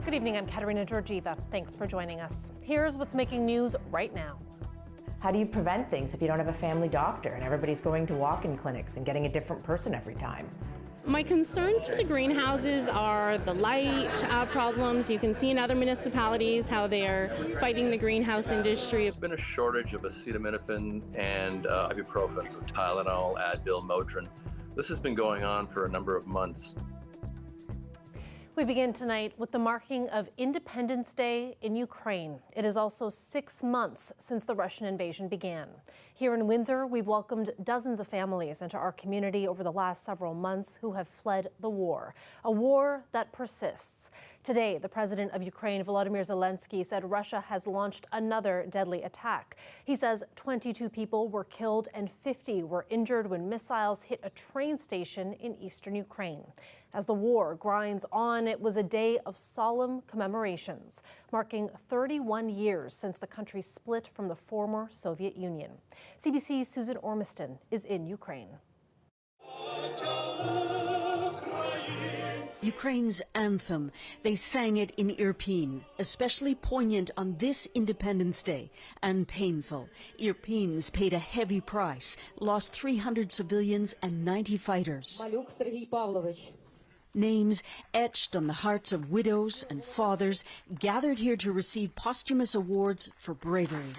Good evening, I'm Katerina Georgieva. Thanks for joining us. Here's what's making news right now. How do you prevent things if you don't have a family doctor and everybody's going to walk-in clinics and getting a different person every time? My concerns for the greenhouses are the light problems. You can see in other municipalities how they are fighting the greenhouse industry. There's been a shortage of acetaminophen and ibuprofen, so Tylenol, Advil, Motrin. This has been going on for a number of months. We begin tonight with the marking of Independence Day in Ukraine. It is also 6 months since the Russian invasion began. Here in Windsor, we've welcomed dozens of families into our community over the last several months who have fled the war, a war that persists. Today, the president of Ukraine, Volodymyr Zelensky, said Russia has launched another deadly attack. He says 22 people were killed and 50 were injured when missiles hit a train station in eastern Ukraine. As the war grinds on, it was a day of solemn commemorations, marking 31 years since the country split from the former Soviet Union. CBC's Susan Ormiston is in Ukraine. Ukraine's anthem. They sang it in Irpin, especially poignant on this Independence Day, and painful. Irpins paid a heavy price, lost 300 civilians and 90 fighters. Names etched on the hearts of widows and fathers gathered here to receive posthumous awards for bravery.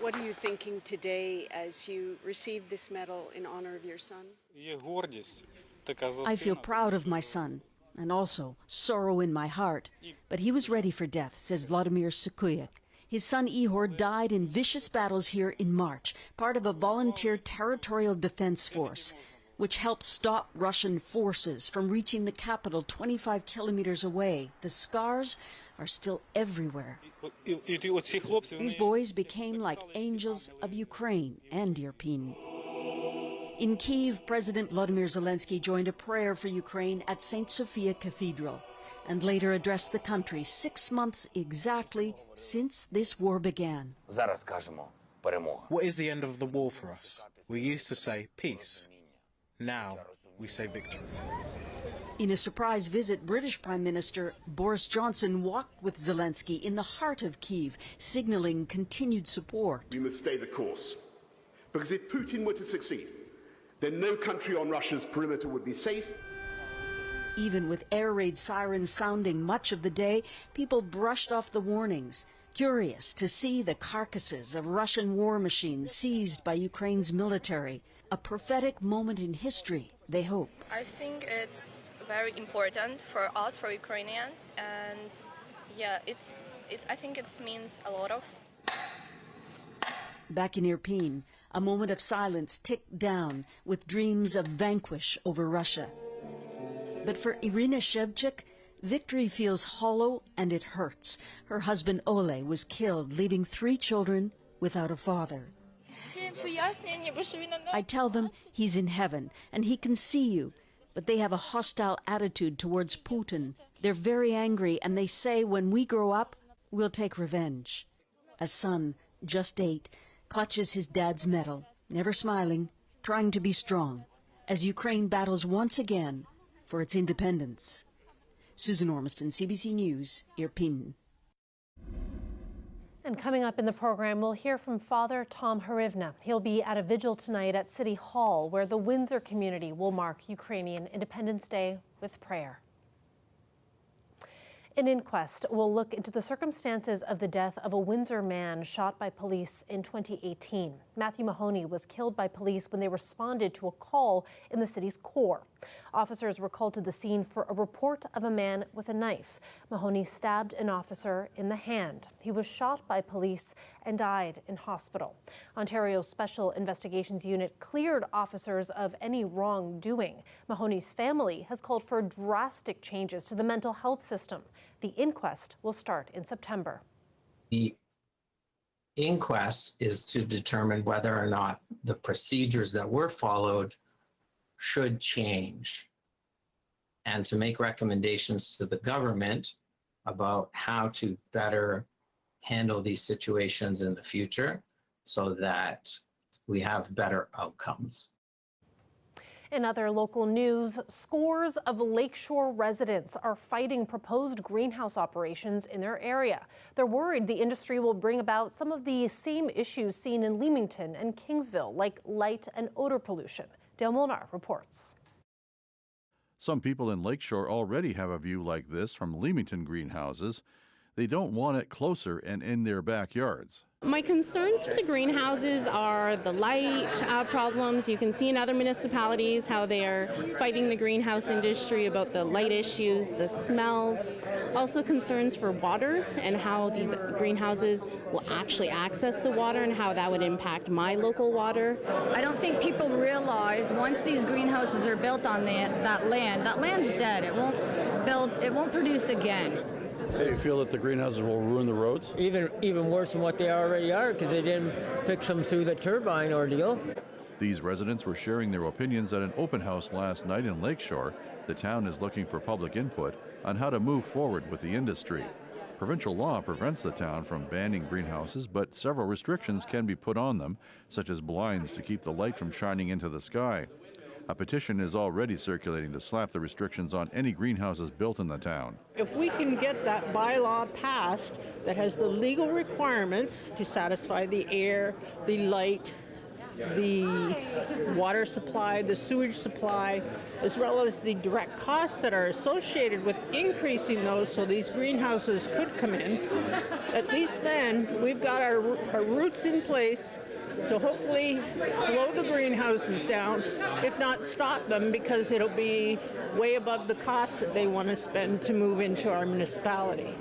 What are you thinking today as you receive this medal in honor of your son? I feel proud of my son, and also sorrow in my heart. But he was ready for death, says Vladimir Sukuyuk. His son Ihor died in vicious battles here in March, part of a volunteer territorial defense force, which helped stop Russian forces from reaching the capital 25 kilometers away. The scars are still everywhere. These boys became like angels of Ukraine and Irpin. In Kyiv, President Volodymyr Zelensky joined a prayer for Ukraine at St. Sophia Cathedral and later addressed the country 6 months exactly since this war began. What is the end of the war for us? We used to say peace. Now we say victory. In a surprise visit, British Prime Minister Boris Johnson walked with Zelensky in the heart of Kyiv, signaling continued support. We must stay the course, because if Putin were to succeed, then no country on Russia's perimeter would be safe. Even with air raid sirens sounding much of the day, people brushed off the warnings, curious to see the carcasses of Russian war machines seized by Ukraine's military. A prophetic moment in history, they hope. I think it's very important for us, for Ukrainians, and yeah, I think it means a lot of. Back in Irpin, a moment of silence ticked down with dreams of vanquish over Russia. But for Irina Shevchuk, victory feels hollow and it hurts. Her husband Ole was killed, leaving 3 children without a father. I tell them he's in heaven and he can see you, but they have a hostile attitude towards Putin. They're very angry and they say when we grow up, we'll take revenge. A son, just 8, clutches his dad's medal, never smiling, trying to be strong, as Ukraine battles once again for its independence. Susan Ormiston, CBC News, Irpin. And coming up in the program, we'll hear from Father Tom Hrywna. He'll be at a vigil tonight at City Hall, where the Windsor community will mark Ukrainian Independence Day with prayer. An inquest will look into the circumstances of the death of a Windsor man shot by police in 2018. Matthew Mahoney was killed by police when they responded to a call in the city's core. Officers were called to the scene for a report of a man with a knife. Mahoney stabbed an officer in the hand. He was shot by police and died in hospital. Ontario's Special Investigations Unit cleared officers of any wrongdoing. Mahoney's family has called for drastic changes to the mental health system. The inquest will start in September. The inquest is to determine whether or not the procedures that were followed should change, and to make recommendations to the government about how to better handle these situations in the future so that we have better outcomes. In other local news, scores of Lakeshore residents are fighting proposed greenhouse operations in their area. They're worried the industry will bring about some of the same issues seen in Leamington and Kingsville, like light and odor pollution. Dale Molnar reports. Some people in Lakeshore already have a view like this from Leamington greenhouses. They don't want it closer and in their backyards. My concerns for the greenhouses are the light problems. You can see in other municipalities how they are fighting the greenhouse industry about the light issues, the smells. Also concerns for water and how these greenhouses will actually access the water and how that would impact my local water. I don't think people realize once these greenhouses are built on that land's dead. It won't produce again. So you feel that the greenhouses will ruin the roads? Even worse than what they already are, because they didn't fix them through the turbine ordeal. These residents were sharing their opinions at an open house last night in Lakeshore. The town is looking for public input on how to move forward with the industry. Provincial law prevents the town from banning greenhouses, but several restrictions can be put on them, such as blinds to keep the light from shining into the sky. A petition is already circulating to slap the restrictions on any greenhouses built in the town. If we can get that bylaw passed that has the legal requirements to satisfy the air, the light, the water supply, the sewage supply, as well as the direct costs that are associated with increasing those so these greenhouses could come in, at least then we've got our roots in place to hopefully slow the greenhouses down, if not stop them, because it'll be way above the cost that they want to spend to move into our municipality.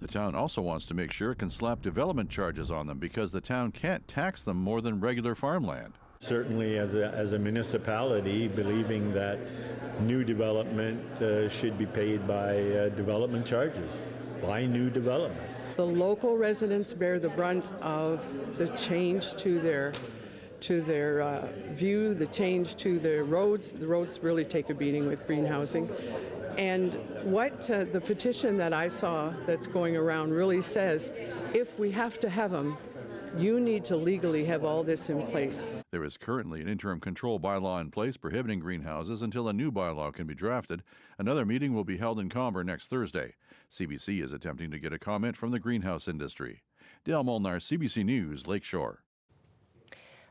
The town also wants to make sure it can slap development charges on them because the town can't tax them more than regular farmland. Certainly as a municipality, believing that new development should be paid by development charges, by new development. The local residents bear the brunt of the change to their view, the change to their roads. The roads really take a beating with greenhousing. And what the petition that I saw that's going around really says, if we have to have them, you need to legally have all this in place. There is currently an interim control bylaw in place prohibiting greenhouses until a new bylaw can be drafted. Another meeting will be held in Comber next Thursday. CBC is attempting to get a comment from the greenhouse industry. Dale Molnar, CBC News, Lakeshore.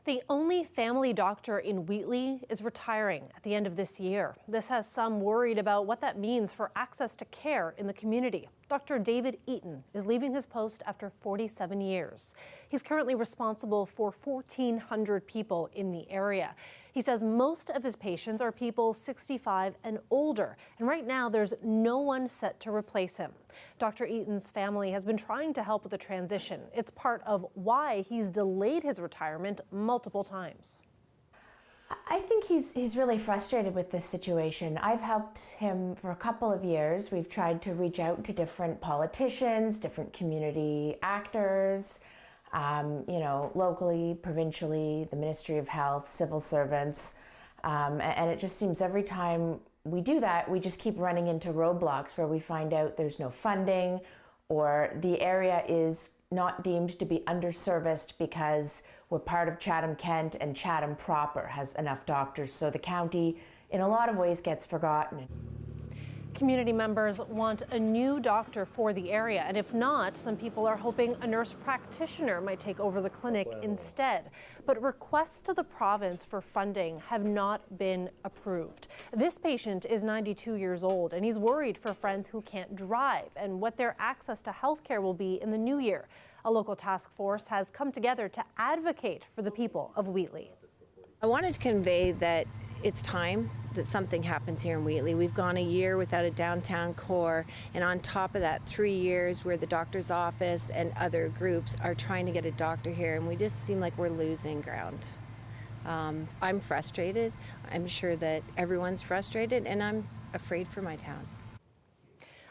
The only family doctor in Wheatley is retiring at the end of this year. This has some worried about what that means for access to care in the community. Dr. David Eaton is leaving his post after 47 years. He's currently responsible for 1,400 people in the area. He says most of his patients are people 65 and older, and right now there's no one set to replace him. Dr. Eaton's family has been trying to help with the transition. It's part of why he's delayed his retirement multiple times. I think he's really frustrated with this situation. I've helped him for a couple of years. We've tried to reach out to different politicians, different community actors, locally, provincially, the Ministry of Health, civil servants. And it just seems every time we do that, we just keep running into roadblocks where we find out there's no funding or the area is not deemed to be underserviced because we're part of Chatham-Kent and Chatham proper has enough doctors. So the county, in a lot of ways, gets forgotten. Community members want a new doctor for the area, and if not, some people are hoping a nurse practitioner might take over the clinic instead. But requests to the province for funding have not been approved. This patient is 92 years old, and he's worried for friends who can't drive and what their access to health care will be in the new year. A local task force has come together to advocate for the people of Wheatley. I wanted to convey that it's time that something happens here in Wheatley. We've gone a year without a downtown core, and on top of that, 3 years where the doctor's office and other groups are trying to get a doctor here, and we just seem like we're losing ground. I'm frustrated. I'm sure that everyone's frustrated, and I'm afraid for my town.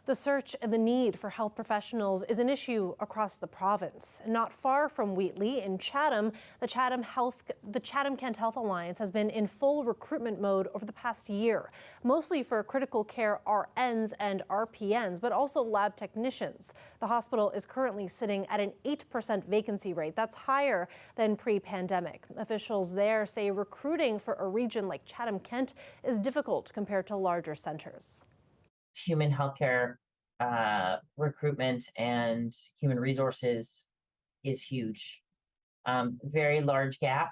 The search and the need for health professionals is an issue across the province. Not far from Wheatley in Chatham, the Chatham Kent Health Alliance has been in full recruitment mode over the past year, mostly for critical care RNs and RPNs, but also lab technicians. The hospital is currently sitting at an 8% vacancy rate. That's higher than pre-pandemic. Officials there say recruiting for a region like Chatham-Kent is difficult compared to larger centers. Human healthcare recruitment and human resources is huge. Very large gap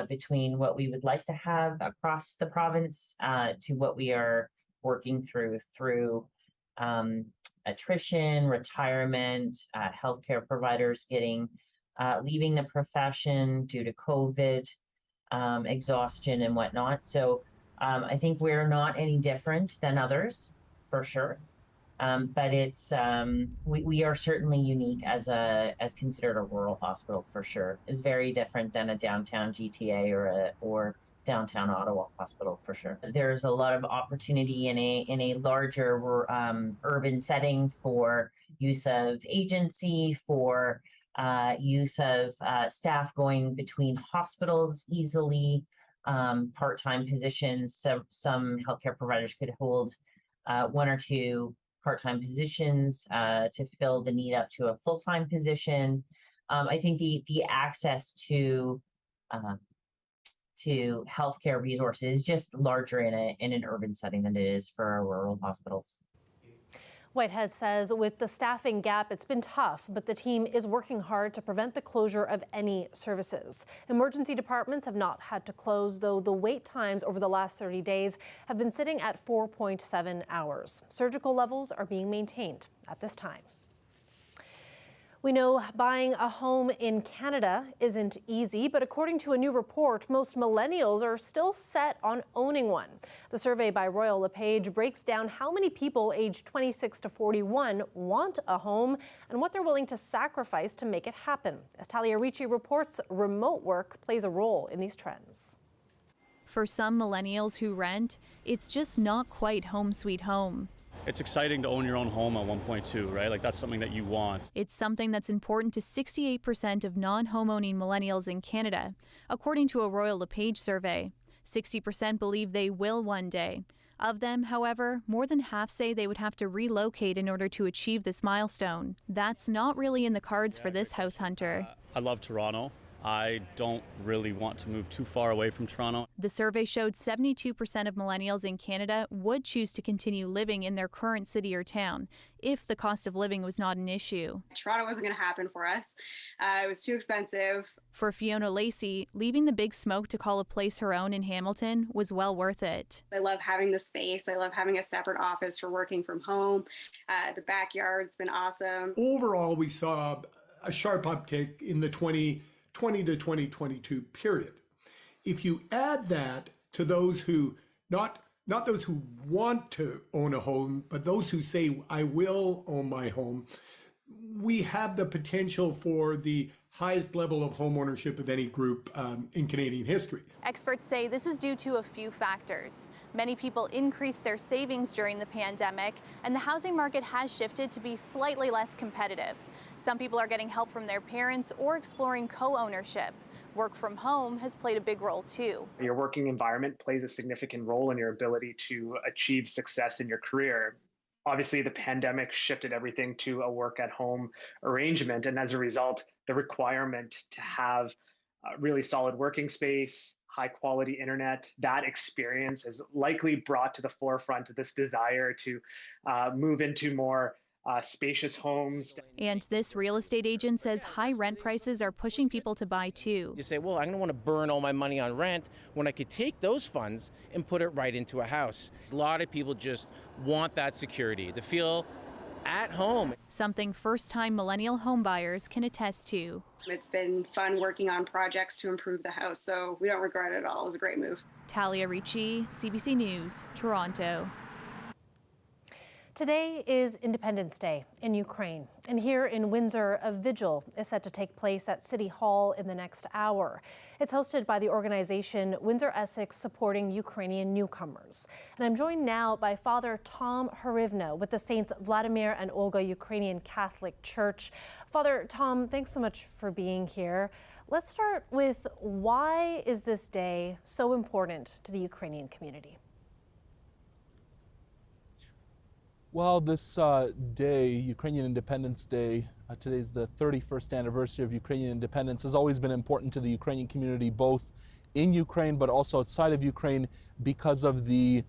between what we would like to have across the province to what we are working through attrition, retirement, healthcare providers leaving the profession due to COVID, exhaustion and whatnot. So I think we're not any different than others, for sure. But it's we are certainly unique as considered a rural hospital, for sure. Is very different than a downtown GTA or downtown Ottawa hospital, for sure. There's a lot of opportunity in a larger urban setting for use of agency, for use of staff going between hospitals easily, part-time positions. So some healthcare providers could hold one or two part-time positions to fill the need up to a full-time position. I think the access to healthcare resources is just larger in an urban setting than it is for our rural hospitals. Whitehead says with the staffing gap, it's been tough, but the team is working hard to prevent the closure of any services. Emergency departments have not had to close, though the wait times over the last 30 days have been sitting at 4.7 hours. Surgical levels are being maintained at this time. We know buying a home in Canada isn't easy, but according to a new report, most millennials are still set on owning one. The survey by Royal LePage breaks down how many people aged 26 to 41 want a home and what they're willing to sacrifice to make it happen. As Talia Ricci reports, remote work plays a role in these trends. For some millennials who rent, it's just not quite home sweet home. It's exciting to own your own home at 1.2, right? Like that's something that you want. It's something that's important to 68% of non-home-owning millennials in Canada, according to a Royal LePage survey. 60% believe they will one day. Of them, however, more than half say they would have to relocate in order to achieve this milestone. That's not really in the cards for this house hunter. I love Toronto. I don't really want to move too far away from Toronto. The survey showed 72% of millennials in Canada would choose to continue living in their current city or town if the cost of living was not an issue. Toronto wasn't going to happen for us. It was too expensive. For Fiona Lacey, leaving the big smoke to call a place her own in Hamilton was well worth it. I love having the space. I love having a separate office for working from home. The backyard's been awesome. Overall, we saw a sharp uptick in the 2020 to 2022 period. If you add that to those who, not those who want to own a home, but those who say, I will own my home, we have the potential for the highest level of home ownership of any group in Canadian history. Experts say this is due to a few factors. Many people increased their savings during the pandemic, and the housing market has shifted to be slightly less competitive. Some people are getting help from their parents or exploring co-ownership. Work from home has played a big role too. Your working environment plays a significant role in your ability to achieve success in your career. Obviously, the pandemic shifted everything to a work-at-home arrangement, and as a result, the requirement to have a really solid working space, high-quality internet, that experience has likely brought to the forefront this desire to move into more spacious homes. And this real estate agent says high rent prices are pushing people to buy too. You say, well, I don't want to burn all my money on rent when I could take those funds and put it right into a house. A lot of people just want that security, to feel at home. Something first-time millennial homebuyers can attest to. It's been fun working on projects to improve the house, so we don't regret it at all. It was a great move. Talia Ricci, CBC News, Toronto. Today is Independence Day in Ukraine, and here in Windsor, a vigil is set to take place at City Hall in the next hour. It's hosted by the organization Windsor Essex Supporting Ukrainian Newcomers. And I'm joined now by Father Tom Hrywna with the Saints Vladimir and Olga Ukrainian Catholic Church. Father Tom, thanks so much for being here. Let's start with, why is this day so important to the Ukrainian community? Well, this day, Ukrainian Independence Day, today's the 31st anniversary of Ukrainian independence, has always been important to the Ukrainian community, both in Ukraine but also outside of Ukraine, because of the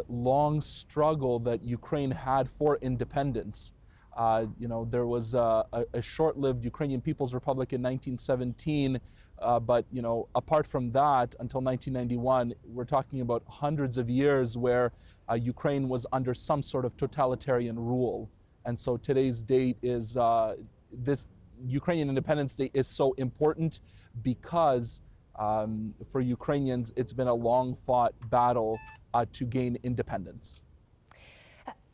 long struggle that Ukraine had for independence. There was a short-lived Ukrainian People's Republic in 1917, but apart from that, until 1991, we're talking about hundreds of years where Ukraine was under some sort of totalitarian rule. And so today's date is, this Ukrainian Independence Day is so important because for Ukrainians, it's been a long-fought battle to gain independence.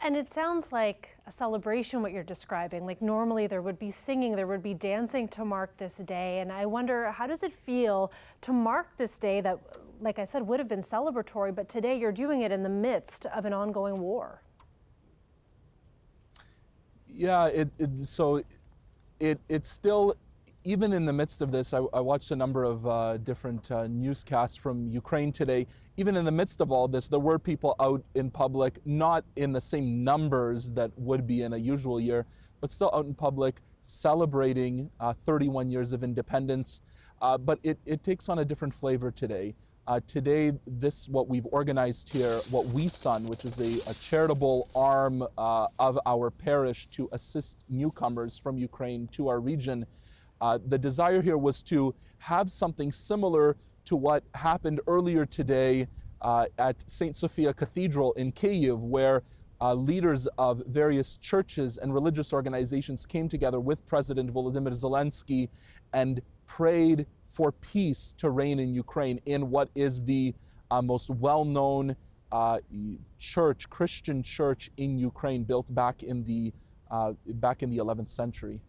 And it sounds like a celebration, what you're describing. Like normally there would be singing, there would be dancing to mark this day. And I wonder, how does it feel to mark this day that, like I said, would have been celebratory, but today you're doing it in the midst of an ongoing war? Yeah, it's still, even in the midst of this, I watched a number of different newscasts from Ukraine today. Even in the midst of all this, there were people out in public, not in the same numbers that would be in a usual year, but still out in public celebrating 31 years of independence. But it takes on a different flavor today. Today, what we've organized here, what We Son, which is a charitable arm of our parish to assist newcomers from Ukraine to our region, the desire here was to have something similar to what happened earlier today at St. Sophia Cathedral in Kyiv, where leaders of various churches and religious organizations came together with President Volodymyr Zelensky and prayed for peace to reign in Ukraine in what is the most well-known church, Christian church in Ukraine, built back in the 11th century.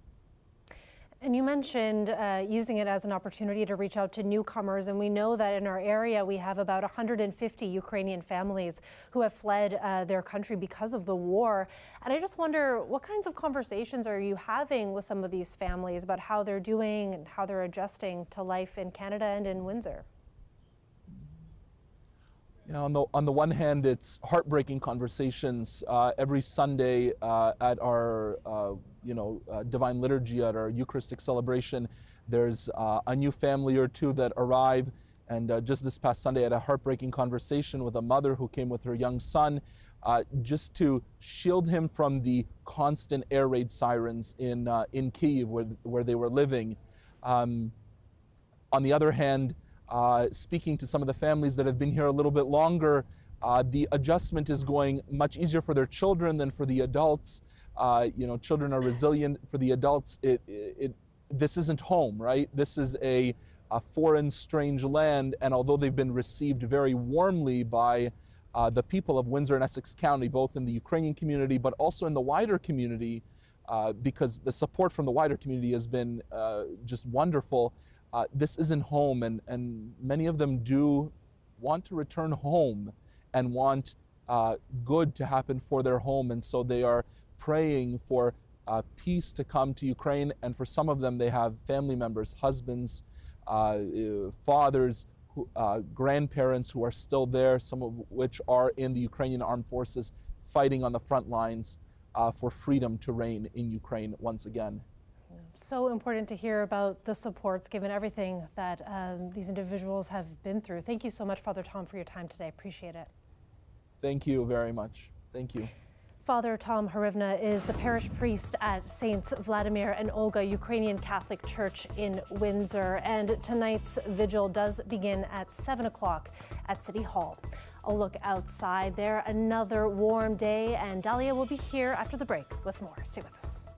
And you mentioned using it as an opportunity to reach out to newcomers, and we know that in our area we have about 150 Ukrainian families who have fled their country because of the war. And I just wonder, what kinds of conversations are you having with some of these families about how they're doing and how they're adjusting to life in Canada and in Windsor? Yeah, on the one hand, it's heartbreaking conversations. Every Sunday at our Divine Liturgy, at our Eucharistic celebration, there's a new family or two that arrive. And just this past Sunday, I had a heartbreaking conversation with a mother who came with her young son just to shield him from the constant air raid sirens in Kyiv, where they were living. On the other hand, speaking to some of the families that have been here a little bit longer, the adjustment is going much easier for their children than for the adults. Children are resilient. For the adults, this isn't home, right? This is a foreign, strange land, and although they've been received very warmly by the people of Windsor and Essex County, both in the Ukrainian community, but also in the wider community, because the support from the wider community has been just wonderful. This isn't home, and many of them do want to return home and want good to happen for their home, and so they are praying for peace to come to Ukraine. And for some of them, they have family members, husbands, fathers, grandparents who are still there, some of which are in the Ukrainian armed forces fighting on the front lines for freedom to reign in Ukraine once again. So important to hear about the supports, given everything that these individuals have been through. Thank you so much, Father Tom, for your time today. Appreciate it. Thank you very much. Thank you. Father Tom Hrywna is the parish priest at Saints Vladimir and Olga Ukrainian Catholic Church in Windsor. And tonight's vigil does begin at 7 o'clock at City Hall. A look outside there, another warm day, and Dahlia will be here after the break with more. Stay with us.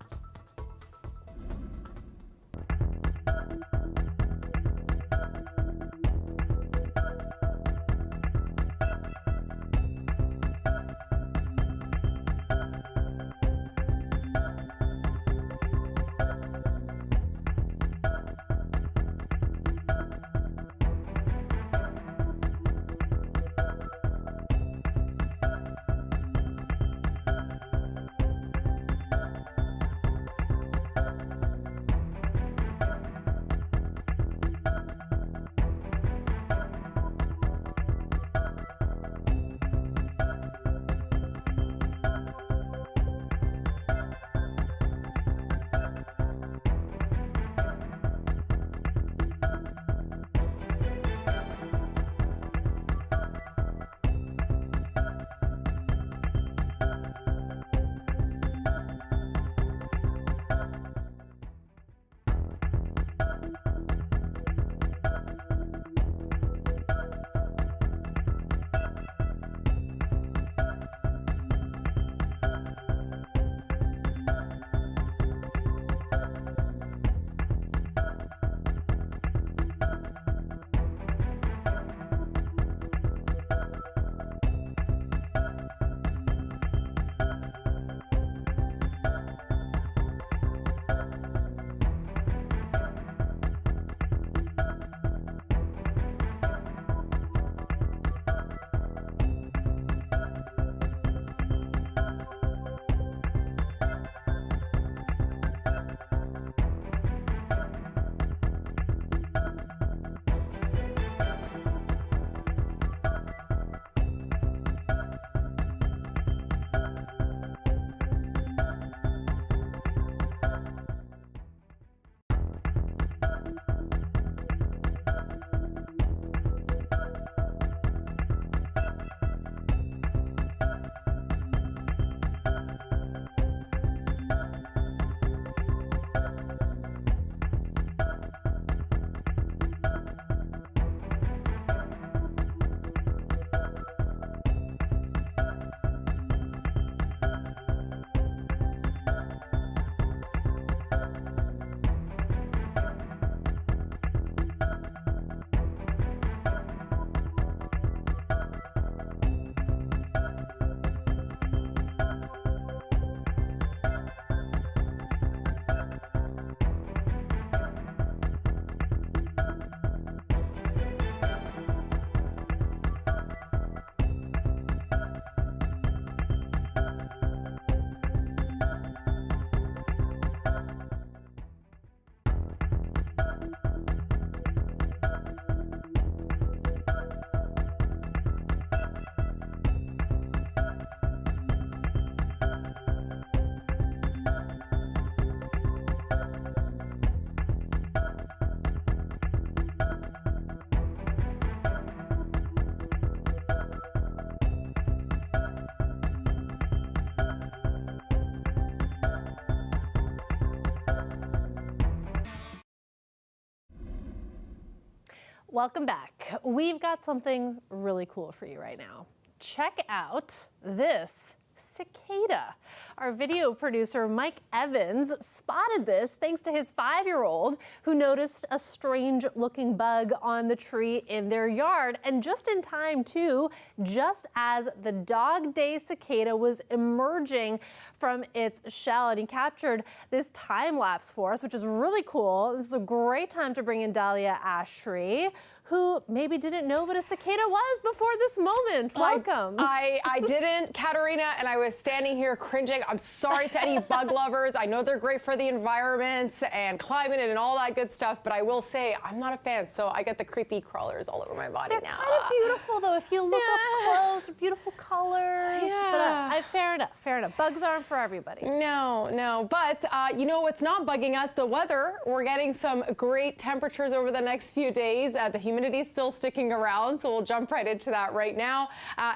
Welcome back. We've got something really cool for you right now. Check out this cicada. Our video producer, Mike Evans, spotted this thanks to his 5-year-old who noticed a strange looking bug on the tree in their yard. And just in time too, just as the dog day cicada was emerging from its shell, and he captured this time lapse for us, which is really cool. This is a great time to bring in Dahlia Ashtree, who maybe didn't know what a cicada was before this moment. Welcome. I didn't, Katerina, and I was standing here cringing. I'm sorry to any bug lovers. I know they're great for the environment and climate and all that good stuff, but I will say I'm not a fan, so I get the creepy crawlers all over my body now. They're kind of beautiful, though. If you look up close, beautiful colors. Yeah. But fair enough. Bugs aren't for everybody. No. But you know what's not bugging us? The weather. We're getting some great temperatures over the next few days. The humidity is still sticking around, so we'll jump right into that right now.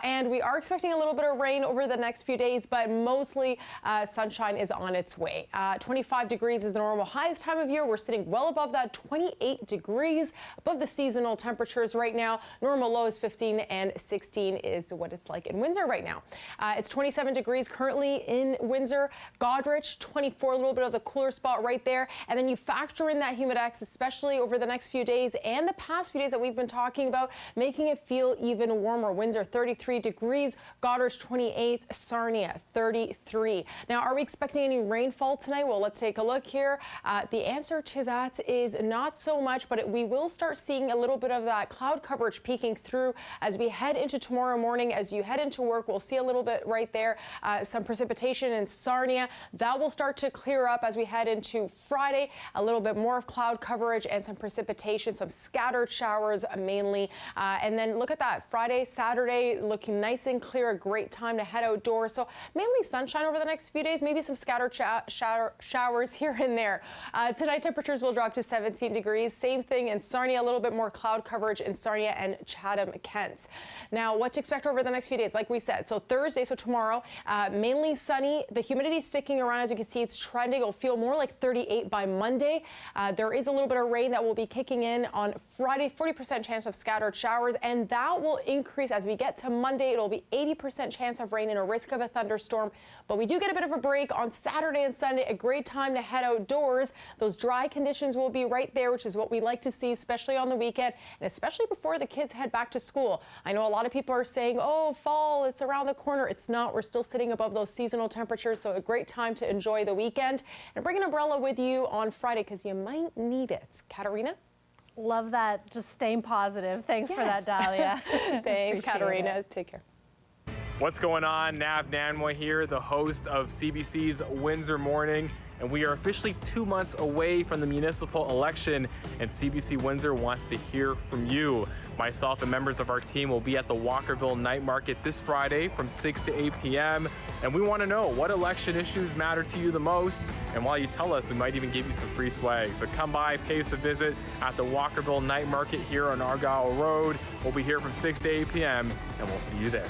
And we are expecting a little bit of rain over the next few days, but mostly sunshine is on its way. 25 degrees is the normal highest time of year. We're sitting well above that, 28 degrees above the seasonal temperatures right now. Normal low is 15 and 16 is what it's like in Windsor right now. It's 27 degrees currently in Windsor. Goderich, 24, a little bit of the cooler spot right there. And then you factor in that humidex, especially over the next few days and the past few days that we've been talking about, making it feel even warmer. Windsor, 33 degrees. Goderich, 28. Sarnia, 33. Now, are we expecting any rainfall tonight? Well, let's take a look here. The answer to that is not so much, but we will start seeing a little bit of that cloud coverage peeking through as we head into tomorrow morning. As you head into work, we'll see a little bit right there, some precipitation in Sarnia. That will start to clear up as we head into Friday. A little bit more of cloud coverage and some precipitation, some scattered showers mainly. And then look at that. Friday, Saturday, looking nice and clear, a great time to head outdoors. So mainly sunshine over the next few days, maybe some scattered showers here and there. Tonight, temperatures will drop to 17 degrees. Same thing in Sarnia, a little bit more cloud coverage in Sarnia and Chatham-Kent. Now, what to expect over the next few days, like we said. So Thursday, so tomorrow, mainly sunny. The humidity sticking around. As you can see, it's trending. It'll feel more like 38 by Monday. There is a little bit of rain that will be kicking in on Friday, 40% chance of scattered showers, and that will increase as we get to Monday. It'll be 80% chance of rain and a risk of a thunderstorm. But we do get a bit of a break on Saturday and Sunday, a great time to head outdoors. Those dry conditions will be right there, which is what we like to see, especially on the weekend, and especially before the kids head back to school. I know a lot of people are saying, oh, fall, it's around the corner. It's not. We're still sitting above those seasonal temperatures, so a great time to enjoy the weekend. And bring an umbrella with you on Friday because you might need it. Katerina? Love that. Just staying positive. Thanks for that, Dahlia. Thanks, Katerina. Take care. What's going on? Nav Nanwa here, the host of CBC's Windsor Morning, and we are officially 2 months away from the municipal election, and CBC Windsor wants to hear from you. Myself and members of our team will be at the Walkerville Night Market this Friday from 6 to 8 p.m. And we want to know what election issues matter to you the most. And while you tell us, we might even give you some free swag. So come by, pay us a visit at the Walkerville Night Market here on Argyle Road. We'll be here from 6 to 8 p.m. and we'll see you there.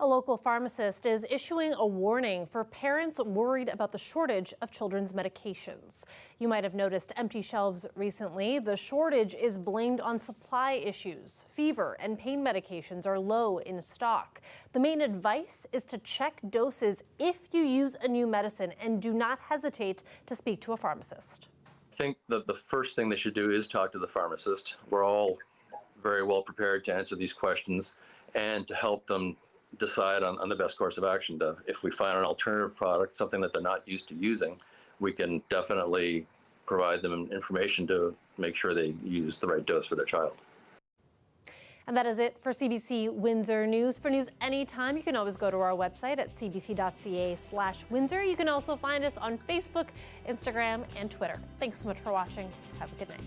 A local pharmacist is issuing a warning for parents worried about the shortage of children's medications. You might have noticed empty shelves recently. The shortage is blamed on supply issues. Fever and pain medications are low in stock. The main advice is to check doses if you use a new medicine and do not hesitate to speak to a pharmacist. I think that the first thing they should do is talk to the pharmacist. We're all very well prepared to answer these questions and to help them decide on the best course of action. If we find an alternative product, something that they're not used to using, we can definitely provide them information to make sure they use the right dose for their child. And that is it for CBC Windsor News. For news anytime, you can always go to our website at cbc.ca/Windsor. You can also find us on Facebook, Instagram, and Twitter. Thanks so much for watching. Have a good night.